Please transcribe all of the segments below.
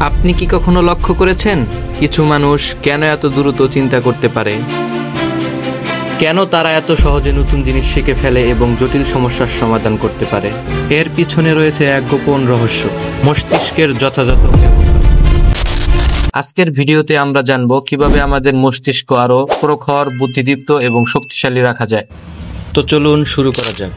আপনি কি কখনো লক্ষ্য করেছেন কিছু মানুষ কেন এত দ্রুত চিন্তা করতে পারে? কেন তারা এত সহজে নতুন জিনিস শিখে ফেলে এবং জটিল সমস্যার সমাধান করতে পারে? এর পিছনে রয়েছে এক গোপন রহস্য, মস্তিষ্কের যথাযথ ব্যবহার। আজকের ভিডিওতে আমরা জানব কিভাবে আমাদের মস্তিষ্ক আরো প্রখর, বুদ্ধিদীপ্ত এবং শক্তিশালী রাখা যায়। তো চলুন শুরু করা যাক।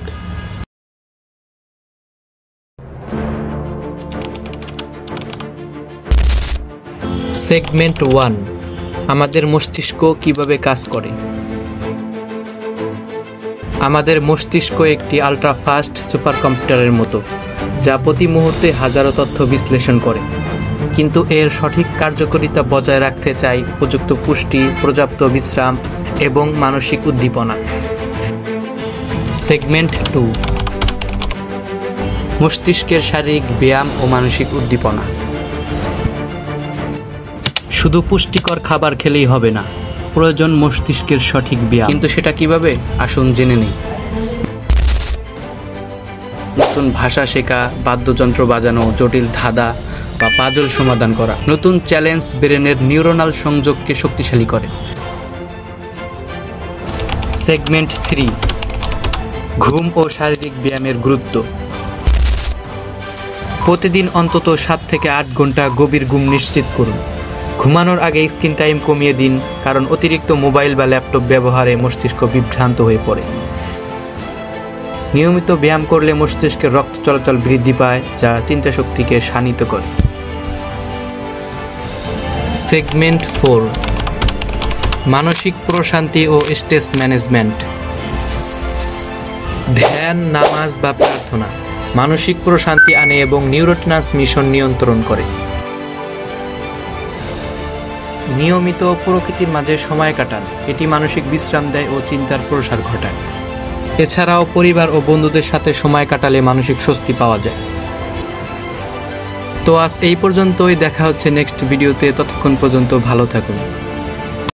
সেগমেন্ট 1, আমাদের মস্তিষ্ক কিভাবে কাজ করে। আমাদের মস্তিষ্ক একটি আল্ট্রা ফাস্ট সুপার কম্পিউটারের মতো, যা প্রতি মুহূর্তে হাজারো তথ্য বিশ্লেষণ করে। কিন্তু এর সঠিক কার্যকারিতা বজায় রাখতে চাই উপযুক্ত পুষ্টি, পর্যাপ্ত বিশ্রাম এবং মানসিক উদ্দীপনা। সেগমেন্ট 2, মস্তিষ্কের শারীরিক ব্যায়াম ও মানসিক উদ্দীপনা। শুধু পুষ্টিকর খাবার খেলেই হবে না, প্রয়োজন মস্তিষ্কের সঠিক ব্যায়াম। কিন্তু সেটা কিভাবে? আসুন জেনে নেই। নতুন ভাষা শেখা, বাদ্যযন্ত্র বাজানো, জটিল ধাঁধা বা পাজল সমাধান করা। নতুন চ্যালেঞ্জ ব্রেনের নিউরনাল সংযোগকে শক্তিশালী করে। সেগমেন্ট 3, ঘুম ও শারীরিক ব্যায়ামের গুরুত্ব। প্রতিদিন অন্তত 7 থেকে 8 ঘন্টা গভীর ঘুম নিশ্চিত করুন। ঘুমানোর আগে স্ক্রিন টাইম কমিয়ে দিন, কারণ অতিরিক্ত মোবাইল বা ল্যাপটপ ব্যবহারে মস্তিষ্ক বিভ্রান্ত হয়ে পড়ে। নিয়মিত ব্যায়াম করলে মস্তিষ্কের রক্ত চলাচল বৃদ্ধি পায়, যা চিন্তাশক্তিকে শানিত করে। সেগমেন্ট 4, মানসিক প্রশান্তি ও স্ট্রেস ম্যানেজমেন্ট। ধ্যান, নামাজ বা প্রার্থনা মানসিক প্রশান্তি আনে এবং নিউরোট্রান্সমিশন নিয়ন্ত্রণ করে। নিয়মিত প্রকৃতির মাঝে সময় কাটান, এটি মানসিক বিশ্রাম দেয় ও চিন্তার প্রসার ঘটায়। এছাড়াও পরিবার ও বন্ধুদের সাথে সময় কাটালে মানসিক স্বস্তি পাওয়া যায়। তো আজ এই পর্যন্তই, দেখা হচ্ছে নেক্সট ভিডিওতে। ততক্ষণ পর্যন্ত ভালো থাকুন।